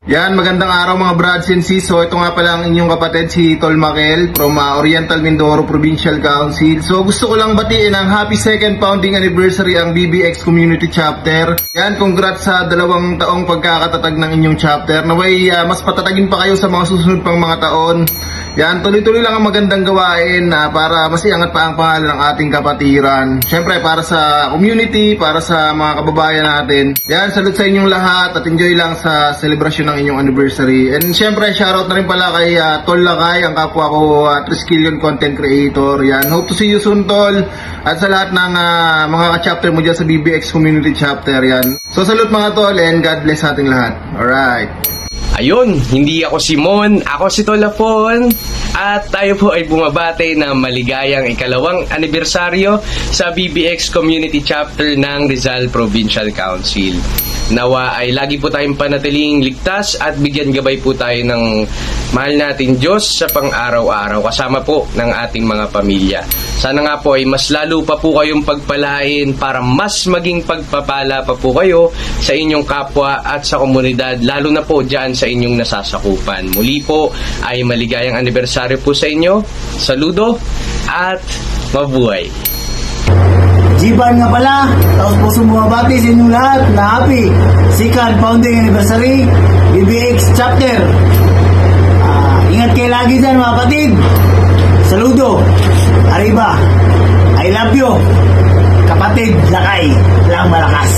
Yan, magandang araw mga brads and sis. So ito nga pala ang inyong kapatid si Tol Makel from Oriental Mindoro Provincial Council. So gusto ko lang batiin ang happy second founding anniversary ang BBX Community Chapter. Yan, congrats sa 2 taong pagkakatatag ng inyong chapter. Naway mas patatagin pa kayo sa mga susunod pang mga taon. Yan, tuloy-tuloy lang ang magandang gawain para mas iangat pa ang pangalan ng ating kapatiran. Siyempre para sa community, para sa mga kababayan natin. Yan, salute sa inyong lahat at enjoy lang sa celebration ng inyong anniversary. And siyempre, shoutout na rin pala kay Tol Lakay, ang kapwa ko Triskelion content creator. Yan, hope to see you soon, Tol. At sa lahat ng mga ka-chapter mo dyan sa BBX Community Chapter. Yan. So salute mga Tol and God bless ating lahat. Alright. Ayun, hindi ako si Mon, ako si Tolafon. At tayo po ay bumabate ng maligayang ikalawang anibersaryo sa BBX Community Chapter ng Rizal Provincial Council. Nawa ay lagi po tayong panatiling ligtas at bigyan gabay po tayo ng mahal nating Diyos sa pang-araw-araw kasama po ng ating mga pamilya. Sana nga po ay mas lalo pa po kayong pagpalain para mas maging pagpapala pa po kayo sa inyong kapwa at sa komunidad, lalo na po dyan sa inyong nasasakupan. Muli po ay maligayang anibersaryo po sa inyo. Saludo at mabuhay! Jiban nga pala, tapos po sumabati sa inyong lahat na happy second founding anniversary BBX chapter. Ingat kayo lagi dyan mga kapatid. Saludo, arriba, I love you, kapatid Lakay, lang malakas.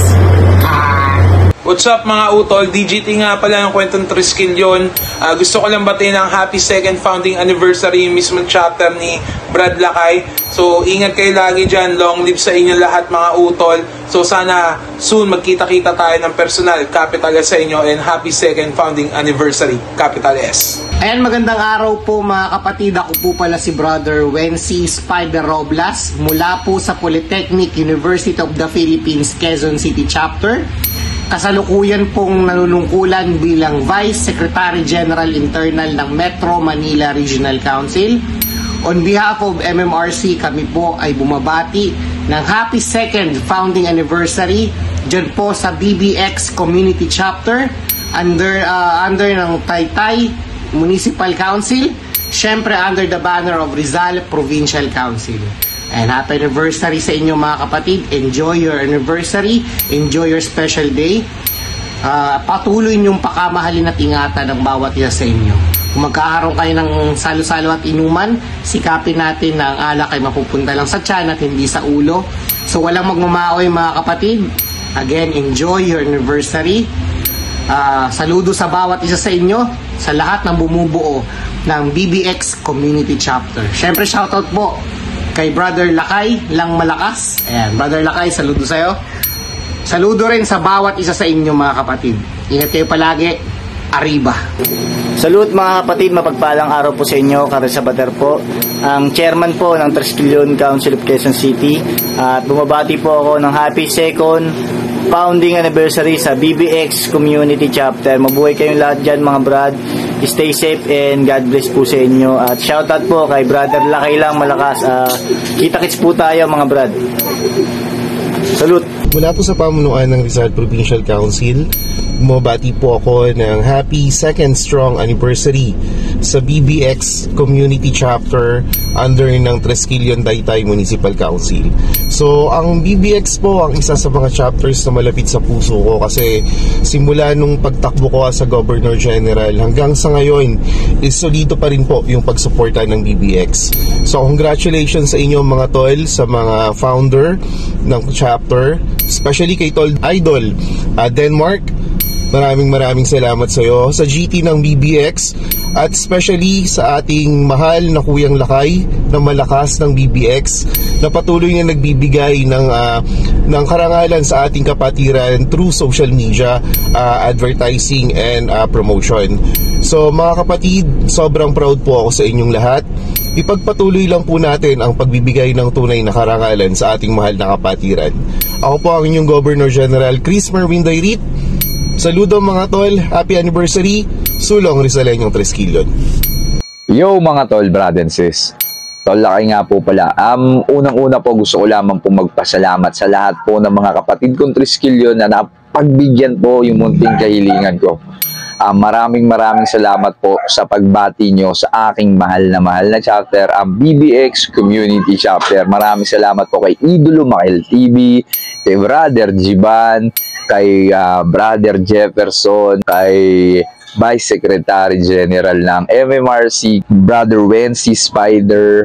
What's up mga utol? DGT nga pala ng kwentong Triskelion. Gusto ko lang batiin ng happy second founding anniversary mismo chapter ni Brad Lakay. So ingat kayo lagi dyan. Long live sa inyo lahat mga utol. So sana soon magkita-kita tayo ng personal. Capital S sa inyo and happy second founding anniversary. Capital S. Ayan, magandang araw po mga kapatid. Ako po pala si Brother Wency Spider Roblas mula po sa Polytechnic University of the Philippines Quezon City Chapter. Kasalukuyan pong nanunungkulan bilang Vice Secretary General Internal ng Metro Manila Regional Council. On behalf of MMRC, kami po ay bumabati ng happy second founding anniversary dyan po sa BBX Community Chapter under ng Taytay Municipal Council, syempre under the banner of Rizal Provincial Council. And happy anniversary sa inyo mga kapatid. Enjoy your anniversary. Enjoy your special day. Patuloy niyong pakamahalin at ingatan ng bawat isa sa inyo. Kung magkakaroon kayo ng salo-salo at inuman, sikapin natin na ang alak ay mapupunta lang sa tiyan at hindi sa ulo. So walang magmamaoy mga kapatid. Again, enjoy your anniversary. Saludo sa bawat isa sa inyo, sa lahat ng bumubuo ng BBX Community Chapter. Siyempre shoutout po kay Brother Lakay, lang malakas. Ayan, Brother Lakay, saludo sa'yo. Saludo rin sa bawat isa sa inyo mga kapatid. Ingat kayo palagi. Arriba. Salute mga kapatid, mapagpalang araw po sa inyo. Karel Sabater po, ang chairman po ng Triskelion Council of Quezon City. At bumabati po ako ng happy second founding anniversary sa BBX Community Chapter. Mabuhay kayong lahat dyan mga brad. Stay safe and God bless po sa inyo. At shoutout po kay Brother Lakay lang malakas. Kita-kits po tayo mga brad. Salute. Mula po sa pamunuan ng Rizal Provincial Council, bumabati po ako ng happy second strong anniversary sa BBX Community Chapter under ng Triskelion Taytay Municipal Council. So, ang BBX po ang isa sa mga chapters na malapit sa puso ko kasi simula nung pagtakbo ko sa Governor General hanggang sa ngayon is solido pa rin po yung pagsuporta ng BBX. So, congratulations sa inyo mga tol, sa mga founder ng chapter, especially kay Tol Idol Denmark. Maraming salamat sa iyo, sa GT ng BBX at especially sa ating mahal na Kuyang Lakay na malakas ng BBX na patuloy na nagbibigay ng karangalan sa ating kapatiran through social media, advertising and promotion. So mga kapatid, sobrang proud po ako sa inyong lahat. Ipagpatuloy lang po natin ang pagbibigay ng tunay na karangalan sa ating mahal na kapatiran. Ako po ang inyong Governor General Chris Merwin Dairit. Saludo mga tol, happy anniversary, Sulong Rizaleñong Triskelion. Yo mga tol, brad and sis. Tol Lakay nga po pala. Unang-una po gusto ko lamang po magpasalamat sa lahat po ng mga kapatid kong Triskelion na napagbigyan po yung munting kahilingan ko. Maraming salamat po sa pagbati nyo sa aking mahal na chapter, ang BBX Community Chapter. Maraming salamat po kay Idolo Makil TV, kay Brother Jiban, kay Brother Jefferson, kay Vice Secretary General ng MMRC, Brother Wency Spider,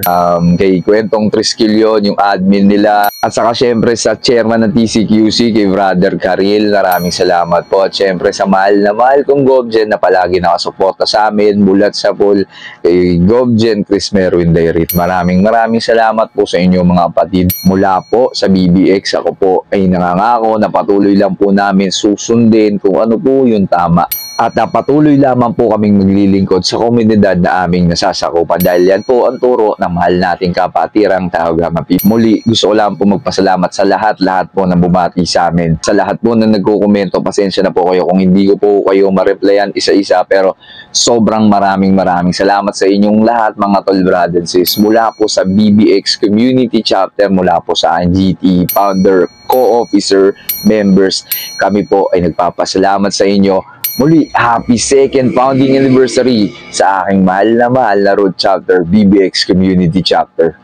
kay Kwentong Triskelion, yung admin nila, at saka syempre sa chairman ng TCQC, kay Brother Karil. Maraming salamat po. At syempre sa mahal kong Gobjen na palagi nakasuporta sa amin, bulat sa pool, kay Gobjen Chris Merwin Dairit. Maraming salamat po sa inyo mga kapatid. Mula po sa BBX, ako po ay nangangako na patuloy lang po namin susundin kung ano po yung tama. At patuloy lamang po kaming maglilingkod sa komunidad na aming nasasakupan dahil yan po ang turo ng mahal nating kapatirang Taogama People. Muli, gusto ko lang po magpasalamat sa lahat po na bumati sa amin. Sa lahat po na nagkukomento, pasensya na po kayo kung hindi ko po kayo ma-replyan isa-isa, pero sobrang maraming salamat sa inyong lahat mga tol, brad and sis. Mula po sa BBX Community Chapter, mula po sa GT Founder, Co-Officer, Members, kami po ay nagpapasalamat sa inyo. Muli, happy 2nd founding anniversary sa aking mahal na Road Chapter, BBX Community Chapter.